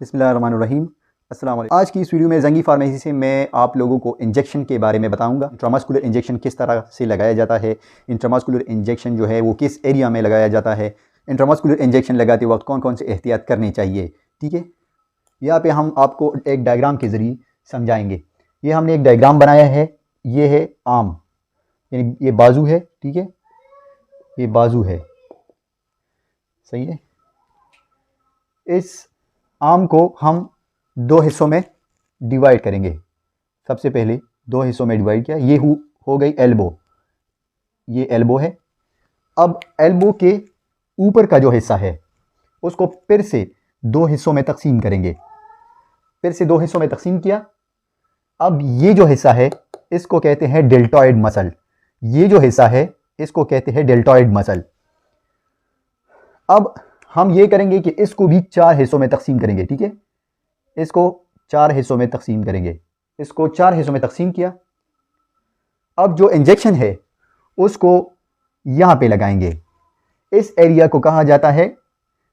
बिस्मिल्लाहिर्रहमानिर्रहीम। अस्सलाम वालेकुम। आज की इस वीडियो में जंगी फार्मेसी से मैं आप लोगों को इंजेक्शन के बारे में बताऊंगा। इंट्रामस्कुलर इंजेक्शन किस तरह से लगाया जाता है, इंट्रामस्कुलर इंजेक्शन जो है वो किस एरिया में लगाया जाता है, इंट्रामस्कुलर इंजेक्शन लगाते वक्त कौन कौन से एहतियात करने चाहिए। ठीक है, यहाँ पे हम आपको एक डायग्राम के ज़रिए समझाएंगे। ये हमने एक डायग्राम बनाया है। ये है आर्म, यानी ये बाजू है। ठीक है, ये बाजू है, सही है। इस आर्म को हम दो हिस्सों में डिवाइड करेंगे। सबसे पहले दो हिस्सों में डिवाइड किया। ये हो गई एल्बो, ये एल्बो है। अब एल्बो के ऊपर का जो हिस्सा है उसको फिर से दो हिस्सों में तकसीम करेंगे। फिर से दो हिस्सों में तकसीम किया। अब ये जो हिस्सा है इसको कहते हैं डेल्टॉइड मसल। ये जो हिस्सा है इसको कहते हैं डेल्टॉइड मसल। अब हम ये करेंगे कि इसको भी चार हिस्सों में तकसीम करेंगे। ठीक है, इसको चार हिस्सों में तकसीम करेंगे। इसको चार हिस्सों में तकसीम किया। अब जो इंजेक्शन है उसको यहां पे लगाएंगे। इस एरिया को कहा जाता है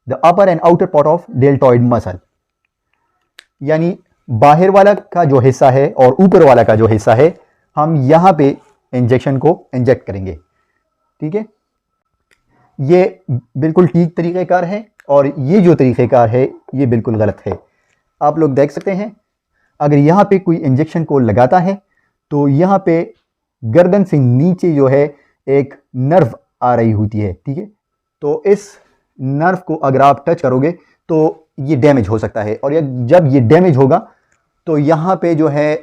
the upper and outer part of deltoid muscle, यानी बाहर वाला का जो हिस्सा है और ऊपर वाला का जो हिस्सा है, हम यहां पे इंजेक्शन को इंजेक्ट करेंगे। ठीक है, ये बिल्कुल ठीक तरीक़ेकार है और ये जो तरीक़ेकार है ये बिल्कुल गलत है। आप लोग देख सकते हैं, अगर यहाँ पे कोई इंजेक्शन को लगाता है तो यहाँ पे गर्दन से नीचे जो है एक नर्व आ रही होती है। ठीक है, तो इस नर्व को अगर आप टच करोगे तो ये डैमेज हो सकता है, और जब ये डैमेज होगा तो यहाँ पे जो है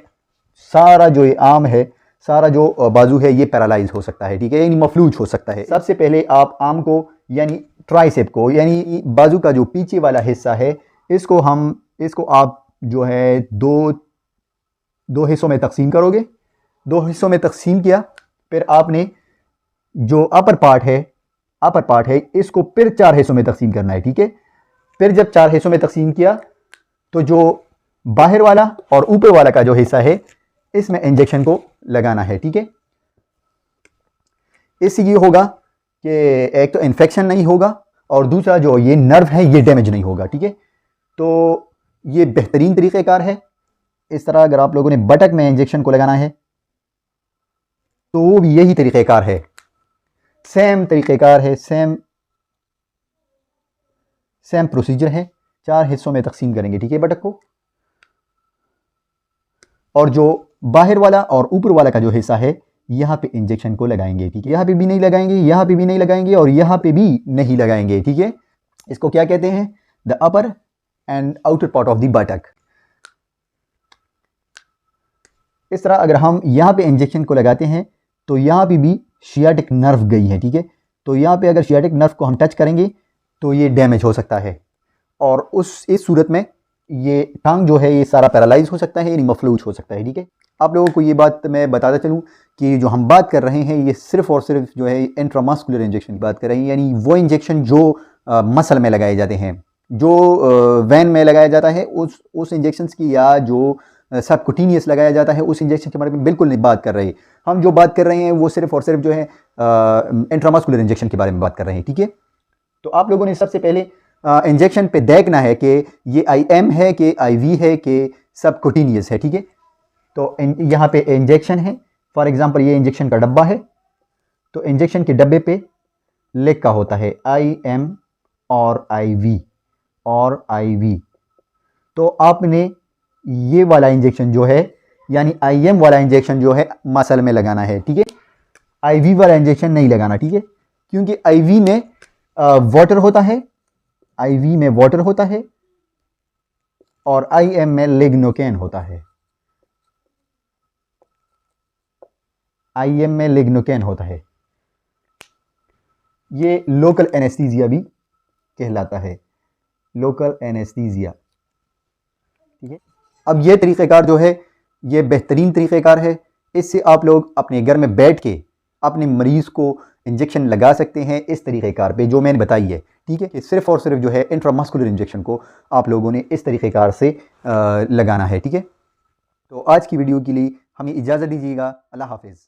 सारा जो ये आर्म है, सारा जो बाजू है, ये पैरालाइज हो सकता है। ठीक है, यानी मफलूज हो सकता है। सबसे पहले आप आर्म को यानी ट्राइसेप को, यानी बाजू का जो पीछे वाला हिस्सा है, इसको आप जो है दो हिस्सों में तकसीम करोगे। दो हिस्सों में तकसीम किया, फिर आपने जो अपर पार्ट है इसको फिर चार हिस्सों में तकसीम करना है। ठीक है, फिर जब चार हिस्सों में तकसीम किया तो जो बाहर वाला और ऊपर वाला का जो हिस्सा है इसमें इंजेक्शन को लगाना है। ठीक है, इससे ये होगा कि एक तो इन्फेक्शन नहीं होगा और दूसरा जो ये नर्व है ये डैमेज नहीं होगा। ठीक है, तो ये बेहतरीन तरीक़ेकार है। इस तरह अगर आप लोगों ने बटक में इंजेक्शन को लगाना है तो वो भी यही तरीक़ेकार है, सेम तरीक़ेकार है, सेम प्रोसीजर है। चार हिस्सों में तकसीम करेंगे। ठीक है, बटक को, और जो बाहर वाला और ऊपर वाला का जो हिस्सा है यहाँ पे इंजेक्शन को लगाएंगे। ठीक है, यहाँ पे भी नहीं लगाएंगे, यहाँ पे भी नहीं लगाएंगे और यहाँ पे भी नहीं लगाएंगे। ठीक है, इसको क्या कहते हैं? The upper and outer part of the buttock. इस तरह अगर हम यहाँ पे इंजेक्शन को लगाते हैं तो यहाँ पे भी शियाटिक नर्व गई है। ठीक है, तो यहाँ पे अगर शियाटिक नर्व को हम टच करेंगे तो ये डैमेज हो सकता है, और इस सूरत में ये टांग जो है ये सारा पैरालाइज हो सकता है, यानी मफलूज हो सकता है। ठीक है, आप लोगों को ये बात मैं बताता चलूँ कि जो हम बात कर रहे हैं ये सिर्फ और सिर्फ जो है इंट्रामस्कुलर इंजेक्शन की बात कर रहे हैं, यानी वो इंजेक्शन जो मसल में लगाए जाते हैं, जो वैन में लगाया जाता है, उस इंजेक्शन की, या जो सबकुटिनियस लगाया जाता है उस इंजेक्शन के बारे में बिल्कुल नहीं बात कर रहे। हम जो बात कर रहे हैं वो सिर्फ और सिर्फ जो है इंट्रामस्कुलर इंजेक्शन के बारे में बात कर रहे हैं। ठीक है, तो आप लोगों ने सबसे पहले इंजेक्शन पे देखना है कि ये IM है कि IV है कि सबकुटिनियस है। ठीक है, तो यहाँ पे इंजेक्शन है, फॉर एग्जांपल ये इंजेक्शन का डब्बा है, तो इंजेक्शन के डब्बे पे लिखा होता है IM और IV। तो आपने ये वाला इंजेक्शन जो है, यानी IM वाला इंजेक्शन जो है मसल में लगाना है। ठीक है, IV वाला इंजेक्शन नहीं लगाना। ठीक है, क्योंकि IV में वाटर होता है, IV में वाटर होता है और IM में लिग्नोकेन होता है। IM में लिग्नोकेन होता है। ये लोकल एनेस्थीसिया भी कहलाता है, लोकल एनेस्थीसिया। ठीक है, अब ये तरीक़ेकार जो है ये बेहतरीन तरीक़ेकार है। इससे आप लोग अपने घर में बैठ के अपने मरीज़ को इंजेक्शन लगा सकते हैं इस तरीक़ेकार पे जो मैंने बताई है। ठीक है, कि सिर्फ और सिर्फ जो है इंट्रामस्कुलर इंजेक्शन को आप लोगों ने इस तरीक़ेकार से लगाना है। ठीक है, तो आज की वीडियो के लिए हमें इजाज़त दीजिएगा। अल्लाह हाफ़िज़।